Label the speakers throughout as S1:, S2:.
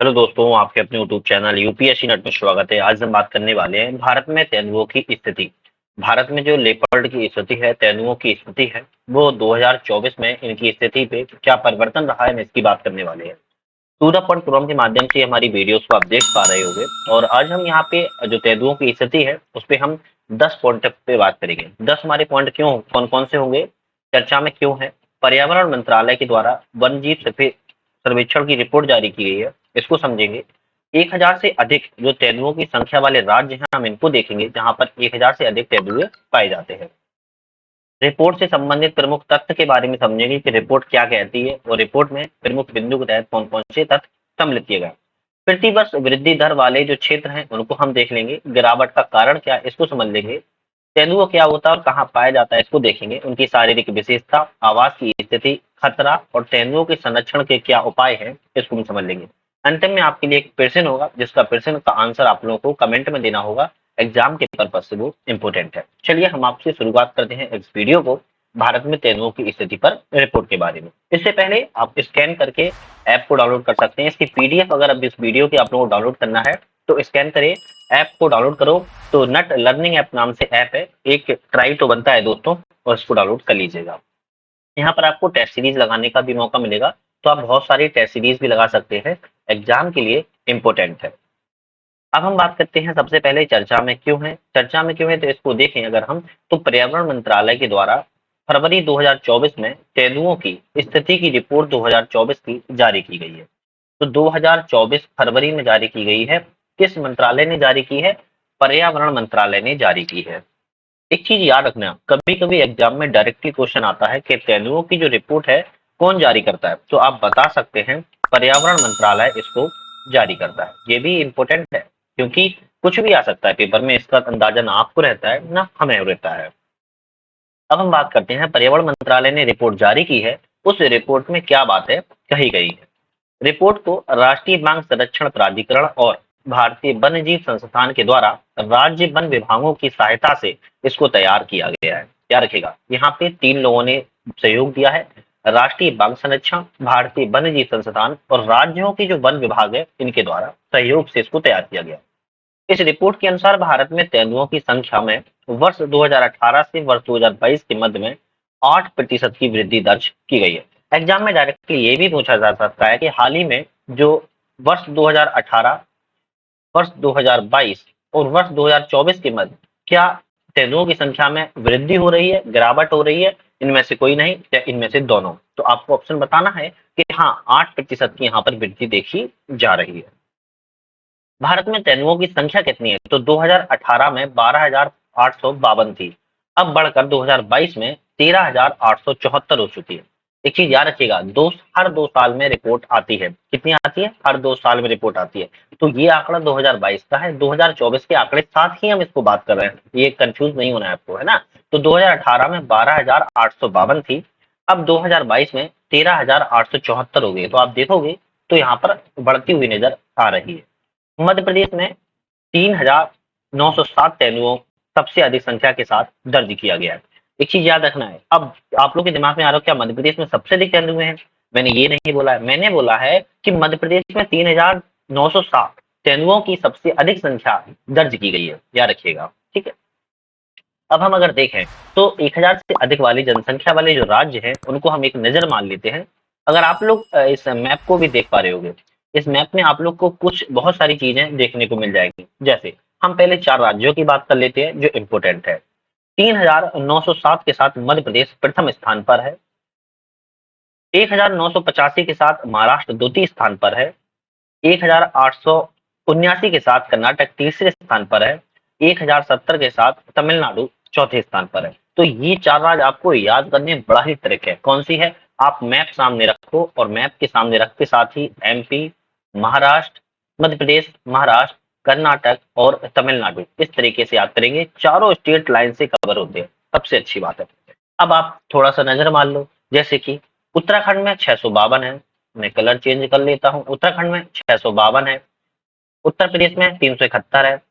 S1: Hello दोस्तों, आपके अपने यूट्यूब चैनल यूपीएससी नेट में स्वागत है। आज हम बात करने वाले हैं भारत में तेंदुओं की स्थिति। भारत में जो लेपर्ड की स्थिति है, तेंदुओं की स्थिति है, वो 2024 में इनकी स्थिति पे क्या परिवर्तन रहा है, हम इसकी बात करने वाले हैं। टू द पॉइंट प्रोग्राम के माध्यम से हमारी वीडियोस को आप देख पा रहे होंगे और आज हम यहाँ पे जो तेंदुओं की स्थिति है उस पे हम 10 पॉइंट पे बात करेंगे। 10 हमारे पॉइंट क्यों, कौन कौन से होंगे, चर्चा में क्यों है, पर्यावरण मंत्रालय के द्वारा वन जीव सर्वेक्षण की रिपोर्ट जारी की गई है, इसको समझेंगे। 1000 से अधिक जो तेंदुओं की संख्या वाले राज्य हैं, हम इनको देखेंगे जहां पर 1000 से अधिक तेंदुए पाए जाते हैं। रिपोर्ट से संबंधित प्रमुख तथ्य के बारे में समझेंगे कि रिपोर्ट क्या कहती है और रिपोर्ट में प्रमुख बिंदु के तहत कौन कौन से तथ्य सम्मिलित किए गए। प्रतिवर्ष वृद्धि दर वाले जो क्षेत्र हैं उनको हम देख लेंगे, गिरावट का कारण क्या है इसको समझ लेंगे, तेंदुआ क्या होता है और कहाँ पाया जाता है इसको देखेंगे, उनकी शारीरिक विशेषता, आवास की स्थिति, खतरा और तेंदुओं के संरक्षण के क्या उपाय हैं इसको हम समझ लेंगे। अंत में आपके लिए एक प्रश्न होगा जिसका प्रश्न का आंसर आप लोगों को कमेंट में देना होगा, एग्जाम के पर्पज से वो इंपोर्टेंट है। चलिए हम आपसे शुरुआत करते हैं इस वीडियो को भारत में तेंदुओं की स्थिति पर रिपोर्ट के बारे में। इससे पहले आप स्कैन करके ऐप को डाउनलोड कर सकते हैं। इसकी पीडीएफ अगर अब इस वीडियो की आप लोगों को डाउनलोड करना है तो स्कैन करें, ऐप को डाउनलोड करो। तो नट लर्निंग ऐप नाम से ऐप है, एक ट्राई तो बनता है दोस्तों, और इसको डाउनलोड कर लीजिएगा। यहाँ पर आपको टेस्ट सीरीज लगाने का भी मौका मिलेगा, तो आप बहुत सारी टेस्ट सीरीज भी लगा सकते हैं, एग्जाम के लिए इंपॉर्टेंट है। अब हम बात करते हैं सबसे पहले चर्चा में क्यों है। चर्चा में क्यों है तो इसको देखें अगर हम, तो पर्यावरण मंत्रालय के द्वारा फरवरी 2024 में तेंदुओं की स्थिति की रिपोर्ट 2024 की जारी की गई है। तो 2024 फरवरी में जारी की गई है। किस मंत्रालय ने जारी की है? पर्यावरण मंत्रालय ने जारी की है। एक चीज याद रखना, कभी कभी एग्जाम में डायरेक्टली क्वेश्चन आता है कि तेंदुओं की जो रिपोर्ट है कौन जारी करता है, तो आप बता सकते हैं पर्यावरण मंत्रालय इसको जारी करता है। ये भी इंपॉर्टेंट है क्योंकि कुछ भी आ सकता है पेपर में, इसका अंदाजा ना आपको रहता है ना हमें रहता है। अब हम बात करते हैं, पर्यावरण मंत्रालय ने रिपोर्ट जारी की है, उस रिपोर्ट में क्या बातें कही गई है। रिपोर्ट को राष्ट्रीय बाघ संरक्षण प्राधिकरण और भारतीय वन्य जीव संस्थान के द्वारा राज्य वन विभागों की सहायता से इसको तैयार किया गया है। याद रखिएगा, यहाँ पे 3 लोगों ने सहयोग दिया है, राष्ट्रीय बाघ संरक्षण, भारतीय वन्य जीव संस्थान और राज्यों के जो वन विभाग है इनके द्वारा सहयोग से इसको तैयार किया गया। इस रिपोर्ट के अनुसार भारत में तेंदुओं की संख्या में वर्ष 2018 से वर्ष 2022 के मध्य में 8% की वृद्धि दर्ज की गई है। एग्जाम में डायरेक्टली ये भी पूछा जा सकता है कि हाल ही में जो वर्ष 2018, वर्ष 2022 और वर्ष 2024 के मध्य क्या तेंदुओं की संख्या में वृद्धि हो रही है, गिरावट हो रही है, इनमें से कोई नहीं या इनमें से दोनों। तो आपको ऑप्शन बताना है कि हाँ 8% की यहाँ पर वृद्धि देखी जा रही है। भारत में तेंदुओं की संख्या कितनी है? तो 2018 में 12,852 थी, अब बढ़कर 2022 में 13,874 हो चुकी है। एक चीज याद रखिएगा, हर 2 साल में रिपोर्ट आती है। कितनी आती है? हर 2 साल में रिपोर्ट आती है। तो ये आंकड़ा 2022 का है, 2024 के आंकड़े साथ ही हम इसको बात कर रहे हैं, ये कंफ्यूज नहीं होना है आपको, है ना। तो 2018 में 12,852 थी, अब 2022 में 13,874 हो गई। तो आप देखोगे तो यहाँ पर बढ़ती हुई नजर आ रही है। मध्य प्रदेश में 3,907 तेंदुओं सबसे अधिक संख्या के साथ दर्ज किया गया है। एक चीज याद रखना है, अब आप लोग के दिमाग में आ रहा हो क्या मध्य प्रदेश में सबसे अधिक तेंदुए हैं? मैंने ये नहीं बोला है, मैंने बोला है कि मध्य प्रदेश में 3,907 तेंदुओं की सबसे अधिक संख्या दर्ज की गई है, याद रखिएगा, ठीक है। अब हम अगर देखें तो 1000 से अधिक वाली जनसंख्या वाले जो राज्य हैं उनको हम एक नजर मान लेते हैं। अगर आप लोग इस मैप को भी देख पा रहे होंगे, इस मैप में आप लोग को कुछ बहुत सारी चीजें देखने को मिल जाएगी। जैसे हम पहले 4 राज्यों की बात कर लेते हैं जो इंपोर्टेंट है। 3,907 के साथ मध्य प्रदेश प्रथम स्थान पर है, 1,985 के साथ महाराष्ट्र द्वितीय स्थान पर है, 1,879 के साथ कर्नाटक तीसरे स्थान पर है, 1,070 के साथ तमिलनाडु चौथे स्थान पर है। तो ये 4 राज्य आपको याद करने में बड़ा ही ट्रिक है। कौन सी है? आप मैप सामने रखो और मैप के सामने रखते साथ ही एमपी, महाराष्ट्र, मध्य प्रदेश, महाराष्ट्र, कर्नाटक और तमिलनाडु इस तरीके से याद करेंगे। चारों स्टेट लाइन से कवर होते हैं, सबसे अच्छी बात है। अब आप थोड़ा सा नजर मान लो, जैसे कि उत्तराखंड में 652 है, मैं कलर चेंज कर लेता हूँ, उत्तराखंड में 652 है, उत्तर प्रदेश में 371 है,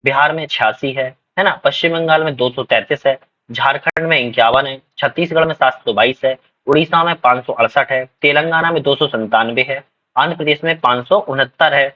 S1: बिहार में 86 है ना, पश्चिम बंगाल में 233 है, झारखंड में 51 है, छत्तीसगढ़ में 722 है, उड़ीसा में 568 है, तेलंगाना में 297 है, आंध्र प्रदेश में 569 है,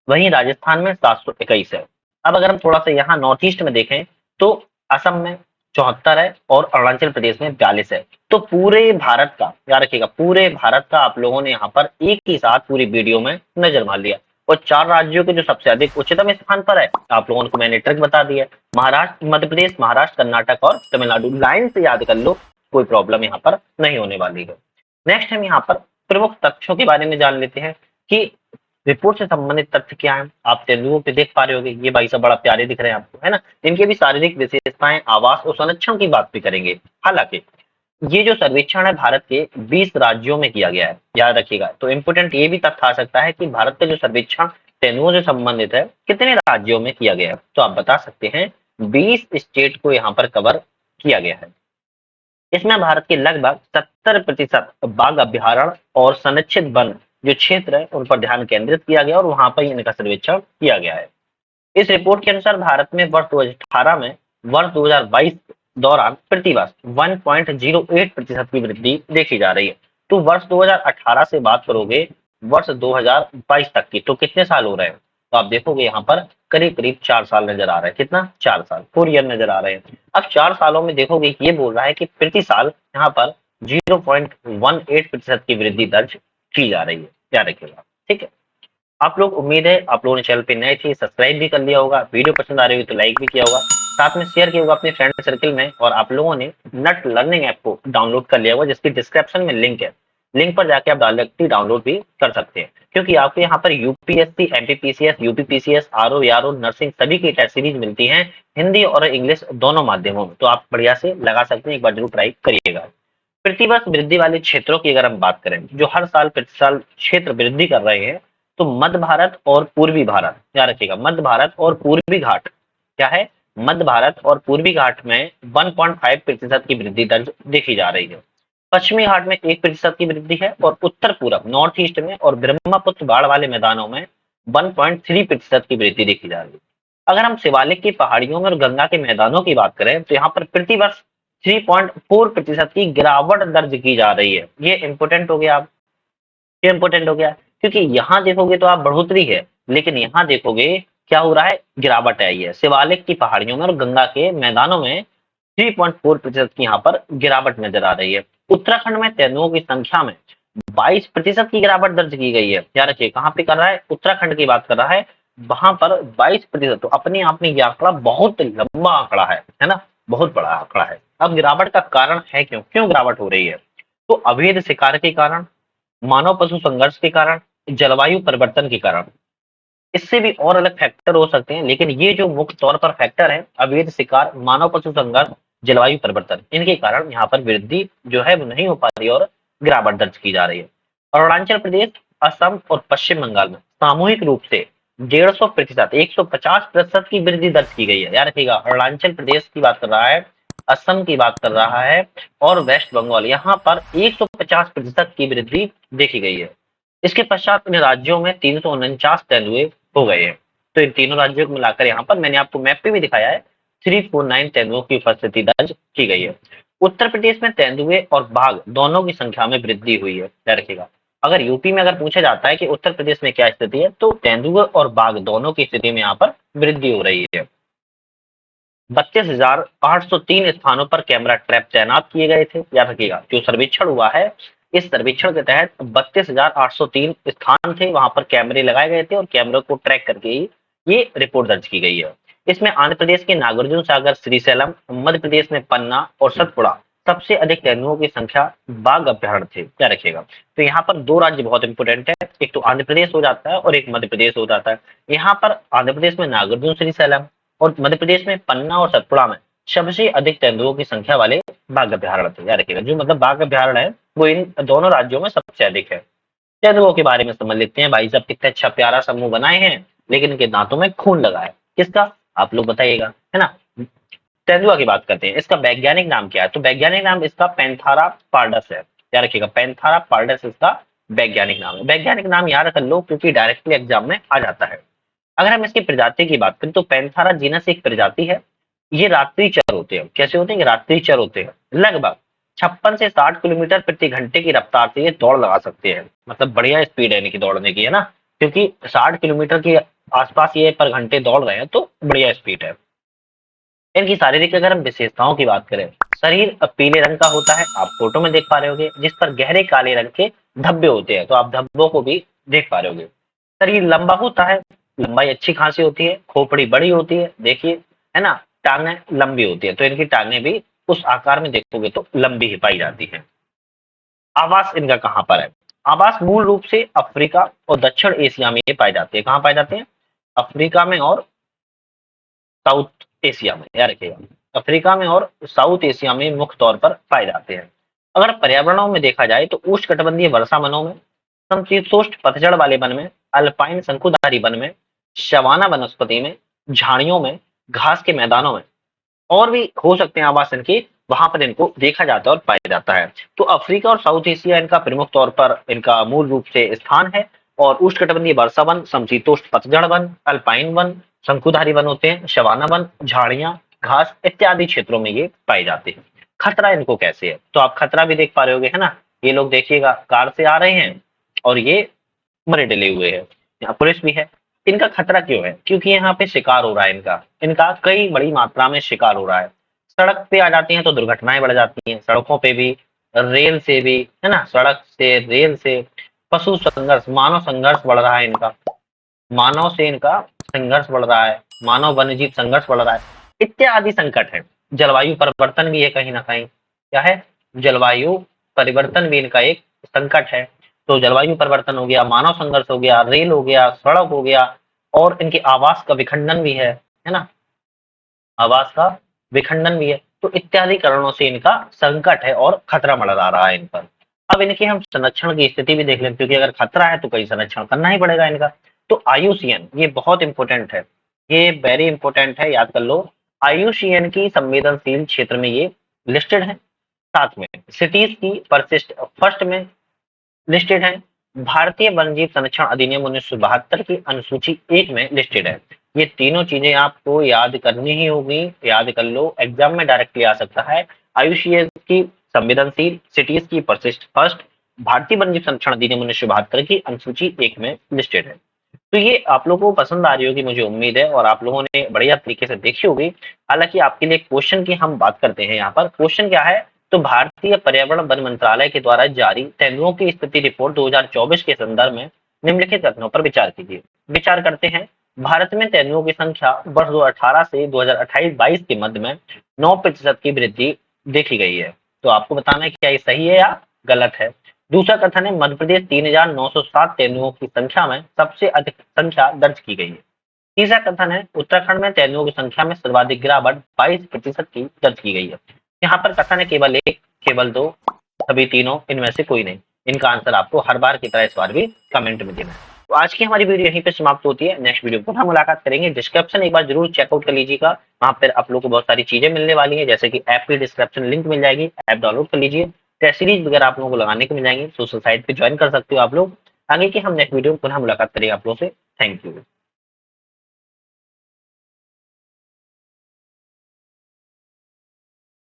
S1: वहीं राजस्थान में 721 है। अब अगर हम थोड़ा सा यहाँ नॉर्थ ईस्ट में देखें तो असम में 74 है और अरुणाचल प्रदेश में 42 है। तो पूरे भारत का याद रखिएगा, पूरे भारत का आप लोगों ने यहाँ पर एक ही साथ पूरी वीडियो में नजर मार लिया। और 4 राज्यों के जो सबसे अधिक उच्चतम स्थान पर है आप लोगों को मैंने ट्रिक बता दी है, महाराष्ट्र, मध्य प्रदेश, महाराष्ट्र, कर्नाटक और तमिलनाडु। लाइन से याद कर लो, कोई प्रॉब्लम यहाँ पर नहीं होने वाली है। नेक्स्ट हम यहाँ पर प्रमुख तथ्यों के बारे में जान लेते हैं कि रिपोर्ट से संबंधित तथ्य क्या है। आप तेंदुओं पे देख पा रहे होगे, ये भाई सब बड़ा प्यारे दिख रहे हैं आपको, है ना। इनके भी शारीरिक विशेषताएं, आवास और संरक्षण की बात भी करेंगे। हालांकि ये जो सर्वेक्षण है भारत के 20 राज्यों में किया गया है, याद रखिएगा। तो इंपोर्टेंट ये भी तथ्य आ सकता है कि भारत का जो सर्वेक्षण तेंदुओं से संबंधित है कितने राज्यों में किया गया है, तो आप बता सकते हैं 20 स्टेट को यहाँ पर कवर किया गया है। इसमें भारत के लगभग 70% बाघ अभ्यारण्य और संरक्षित वन जो क्षेत्र है उन पर ध्यान केंद्रित किया गया और वहां पर इनका सर्वेक्षण किया गया है। इस रिपोर्ट के अनुसार भारत में वर्ष 2018 में वर्ष 2022 दौरान प्रति वर्ष 1.08% की वृद्धि देखी जा रही है। तो वर्ष 2018 से बात करोगे वर्ष 2022 तक की, तो कितने साल हो रहे हैं, तो आप देखोगे यहाँ पर करीब करीब 4 साल नजर आ रहा है। कितना? 4 साल, 4 ईयर नजर आ रहे हैं। अब 4 सालों में देखोगे ये बोल रहा है कि प्रति साल यहाँ पर 0.18% की वृद्धि दर्ज की जा रही है, याद रखिएगा। ठीक है, आप लोग, उम्मीद है आप लोगों ने चैनल पे नए थे, सब्सक्राइब भी कर लिया होगा, वीडियो पसंद आ रही हो तो लाइक भी किया होगा, साथ में शेयर किया होगा अपने फ्रेंड सर्कल में। और आप लोगों ने नट लर्निंग ऐप को डाउनलोड कर लिया होगा जिसकी डिस्क्रिप्शन में लिंक है, लिंक पर जाके आप डायरेक्टली डाउनलोड भी कर सकते हैं। क्योंकि आपको यहाँ पर यूपीएससी, एमपीपीसीएस, यूपीपीसीएस, आरओ, यारो, नर्सिंग सभी की टेस्ट सीरीज मिलती है हिंदी और इंग्लिश दोनों माध्यमों में। तो आप बढ़िया से लगा सकते हैं, एक बार जरूर ट्राई करिएगा। प्रतिवर्ष वृद्धि वाले क्षेत्रों की अगर हम बात करें जो हर साल प्रति साल क्षेत्र वृद्धि कर रहे हैं, तो मध्य भारत और पूर्वी भारत, याद रखिएगा, मध्य भारत और पूर्वी घाट क्या है, मध्य भारत और पूर्वी घाट में 1.5% की वृद्धि दर्ज देखी जा रही है। पश्चिमी घाट में 1% की वृद्धि है और उत्तर पूरब, नॉर्थ ईस्ट में और ब्रह्मपुत्र बाढ़ वाले मैदानों में 1.3% की वृद्धि देखी जा रही है। अगर हम शिवालिक की पहाड़ियों में और गंगा के मैदानों की बात करें तो यहाँ पर प्रतिवर्ष 3.4% की गिरावट दर्ज की जा रही है। ये इंपोर्टेंट हो गया, ये इंपोर्टेंट हो गया, क्योंकि यहाँ देखोगे तो आप बढ़ोतरी है, लेकिन यहाँ देखोगे क्या हो रहा है, गिरावट आई है। शिवालिक की पहाड़ियों में और गंगा के मैदानों में 3.4% की यहाँ पर गिरावट नजर आ रही है। उत्तराखंड में तेंदुओं की संख्या में 22% की गिरावट दर्ज की गई है। याद रखिए, कहाँ पे कर रहा है, उत्तराखंड की बात कर रहा है, वहां पर 22%। तो अपने आप में यह आंकड़ा बहुत लंबा आंकड़ा है ना, बहुत बड़ा आंकड़ा है। अब गिरावट का कारण है क्यों, क्यों गिरावट हो रही है, तो अवैध शिकार के कारण, मानव पशु संघर्ष के कारण, जलवायु परिवर्तन के कारण। इससे भी और अलग फैक्टर हो सकते हैं, लेकिन ये जो मुख्य तौर पर फैक्टर है, अवैध शिकार, मानव पशु संघर्ष, जलवायु परिवर्तन, इनके कारण यहाँ पर वृद्धि जो है वो नहीं हो पा रही और गिरावट दर्ज की जा रही है। अरुणाचल प्रदेश, असम और पश्चिम बंगाल में सामूहिक रूप से 150%, 150% की वृद्धि दर्ज की गई है। याद रखिएगा, अरुणाचल प्रदेश की बात कर रहा है, असम की बात कर रहा है और वेस्ट बंगाल, यहाँ पर 150% की वृद्धि देखी गई है। इसके पश्चात इन राज्यों में 349 तेंदुए हो गए हैं। तो इन तीनों राज्यों को मिलाकर यहाँ पर मैंने आपको मैप पे भी दिखाया है, 349 तेंदुओं की उपस्थिति दर्ज की गई है। उत्तर प्रदेश में तेंदुए और बाघ दोनों की संख्या में वृद्धि हुई है। ध्यान रखिएगा, अगर यूपी में अगर पूछा जाता है कि उत्तर प्रदेश में क्या स्थिति है, तो तेंदुए और बाघ दोनों की स्थिति में यहाँ पर वृद्धि हो रही है। 32,803 स्थानों पर कैमरा ट्रैप तैनात किए गए थे। याद रखिएगा, जो सर्वेक्षण हुआ है, इस सर्वेक्षण के तहत 32,803 स्थान थे, वहां पर कैमरे लगाए गए थे और कैमरे को ट्रैक करके ही ये रिपोर्ट दर्ज की गई है। इसमें आंध्र प्रदेश के नागार्जुन सागर, श्रीशैलम, मध्य प्रदेश में पन्ना और सतपुड़ा सबसे अधिक तेंदुओं की संख्या बाघ अभ्यारण्य थे। क्या रखिएगा, तो यहाँ पर 2 राज्य बहुत इंपोर्टेंट है, एक तो आंध्र प्रदेश हो जाता है और एक मध्य प्रदेश हो जाता है। यहाँ पर आंध्र प्रदेश में नागार्जुन, श्रीशैलम और मध्य प्रदेश में पन्ना और सतपुड़ा में सबसे अधिक तेंदुओं की संख्या वाले बाघ अभ्यारण्य थे। याद रखिएगा, जो मतलब बाघ अभ्यारण्य है वो इन दोनों राज्यों में सबसे अधिक है। तेंदुओं के बारे में समझ लेते हैं। भाई साहब कितना अच्छा प्यारा समूह बनाए हैं, लेकिन इनके दांतों में खून लगा है, किसका, आप लोग बताइएगा, है ना। तेंदुआ की बात करते हैं, इसका वैज्ञानिक नाम क्या है, तो वैज्ञानिक नाम इसका पैंथारा पार्डस है। याद रखिएगा, पैंथारा पार्डस इसका वैज्ञानिक नाम है। वैज्ञानिक नाम याद रख लो क्योंकि डायरेक्टली एग्जाम में आ जाता है। अगर हम इसकी प्रजाति की बात करें तो पैंथारा जीनस एक प्रजाति है। ये रात्रिचर होते हैं। कैसे होते हैं, रात्रिचर होते हैं। लगभग 56 से 60 किलोमीटर प्रति घंटे की रफ्तार से ये दौड़ लगा सकते हैं। मतलब बढ़िया स्पीड है इनकी दौड़ने की, है ना? क्योंकि 60 किलोमीटर के आसपास ये पर घंटे दौड़ रहे हैं, तो बढ़िया स्पीड है। इनकी शारीरिक अगर हम विशेषताओं की बात करें, शरीर पीले रंग का होता है, आप फोटो में देख पा रहे होगे, जिस पर गहरे काले रंग के धब्बे होते हैं, तो आप धब्बों को भी देख पा रहे होगे। शरीर लंबा होता है, लंबाई अच्छी खासी होती है, खोपड़ी बड़ी होती है, देखिए, है ना? टांगें लंबी होती है, तो इनकी टांगें भी उस आकार में देखोगे तो लंबी ही पाई जाती है। आवास इनका कहाँ पर है? आवास मूल रूप से अफ्रीका और दक्षिण एशिया में ये पाए जाते हैं। कहाँ पाए जाते हैं? अफ्रीका में और साउथ एशिया में, याद रखिएगा। अफ्रीका में और साउथ एशिया में मुख्य तौर पर पाए जाते हैं। अगर पर्यावरणों में देखा जाए तो उष्णकटिबंधीय वर्षा वनों में, समशीतोष्ण पतझड़ वाले वन में, अल्पाइन शंकुधारी वन में, शवाना वनस्पति में, झाड़ियों में, घास के मैदानों में, और भी हो सकते हैं आवास इनके, वहां पर इनको देखा जाता है और पाया जाता है। तो अफ्रीका और साउथ एशिया इनका प्रमुख तौर पर इनका मूल रूप से स्थान है। और उष्णकटिबंधीय वर्षा वन, समशीतोष्ण पतझड़ वन, अल्पाइन वन, शंकुधारी वन होते हैं, शवाना वन, झाड़ियां, घास इत्यादि क्षेत्रों में ये पाए जाते हैं। खतरा इनको कैसे है? तो आप खतरा भी देख पा रहे होगे, है ना? ये लोग देखिएगा कार से आ रहे हैं और ये मरे डले हुए हैं, यहाँ पुलिस भी है। इनका खतरा क्यों है? क्योंकि यहाँ पे शिकार हो रहा है इनका, इनका कई बड़ी मात्रा में शिकार हो रहा है। सड़क पे आ जाती हैं तो दुर्घटनाएं बढ़ जाती हैं, सड़कों पे भी, रेल से भी, है ना? सड़क से, रेल से, पशु संघर्ष, मानव संघर्ष बढ़ रहा है इनका, मानव से इनका संघर्ष बढ़ रहा है, मानव वन्यजीव संघर्ष बढ़ रहा है, इत्यादि संकट है। जलवायु परिवर्तन भी है कहीं ना कहीं, क्या है? जलवायु परिवर्तन भी इनका एक संकट है। तो जलवायु परिवर्तन हो गया, मानव संघर्ष हो गया, रेल हो गया, सड़क हो गया, और इनके आवास का विखंडन भी है ना? आवास का विखंडन भी है। तो इत्यादि कारणों से इनका संकट है और खतरा मंडरा रहा है इन पर। अब इनके हम संरक्षण की स्थिति भी देख लें, क्योंकि अगर खतरा है तो कहीं संरक्षण करना ही पड़ेगा इनका। तो आयुसीएन ये बहुत इंपॉर्टेंट है, ये वेरी इंपॉर्टेंट है, याद कर लो। आयुसीएन की संवेदनशील क्षेत्र में ये लिस्टेड है। साथ में सिटीज की परसिस्ट फर्स्ट में लिस्टेड है। भारतीय वन्यजीव संरक्षण अधिनियम 1972 की अनुसूची 1 में लिस्टेड है। ये तीनों चीजें आपको याद करनी ही होगी, याद कर लो, एग्जाम में डायरेक्टली आ सकता है। आयुषीय की संवेदनशील, सिटीज की परसिस्ट फर्स्ट, भारतीय वन्यजीव संरक्षण अधिनियम 1972 की अनुसूची 1 में लिस्टेड है। तो ये आप लोगों को पसंद आ रही होगी, मुझे उम्मीद है, और आप लोगों ने बढ़िया तरीके से देखी होगी। हालांकि आपके लिए क्वेश्चन की हम बात करते हैं। यहाँ पर क्वेश्चन क्या है? तो भारतीय पर्यावरण वन मंत्रालय के द्वारा जारी तेंदुओं की स्थिति रिपोर्ट 2024 के संदर्भ में निम्नलिखित कथनों पर विचार कीजिए। विचार करते हैं। भारत में तेंदुओं की संख्या वर्ष 2018 से 2028-22 के मध्य में 9% की वृद्धि देखी गई है। तो आपको बताना है क्या ये सही है या गलत है। दूसरा कथन है, मध्य प्रदेश 3,907 तेंदुओं की संख्या में सबसे अधिक संख्या दर्ज की गई है। तीसरा कथन है, उत्तराखंड में तेंदुओं की संख्या में सर्वाधिक गिरावट 22% की दर्ज की गई है। यहाँ पर कथन है केवल एक, केवल दो, सभी तीनों, इनमें से कोई नहीं। इनका आंसर आपको हर बार की तरह इस बार भी कमेंट में देना है। तो आज की हमारी वीडियो यहीं पे समाप्त होती है। नेक्स्ट वीडियो पर हम मुलाकात करेंगे। डिस्क्रिप्शन एक बार जरूर चेकआउट कर लीजिएगा, वहां पर आप लोग को बहुत सारी चीजें मिलने वाली है, जैसे कि ऐप की डिस्क्रिप्शन लिंक मिल जाएगी, ऐप डाउनलोड कर लीजिए। टेस्ट सीरीज वगैरह आप लोगों को लगाने को मिल जाएंगे, सोशल साइट पे ज्वाइन कर सकते हो आप लोग। आगे की हम नेक्स्ट वीडियो पुनः मुलाकात करेंगे आप लोगों से। Thank you.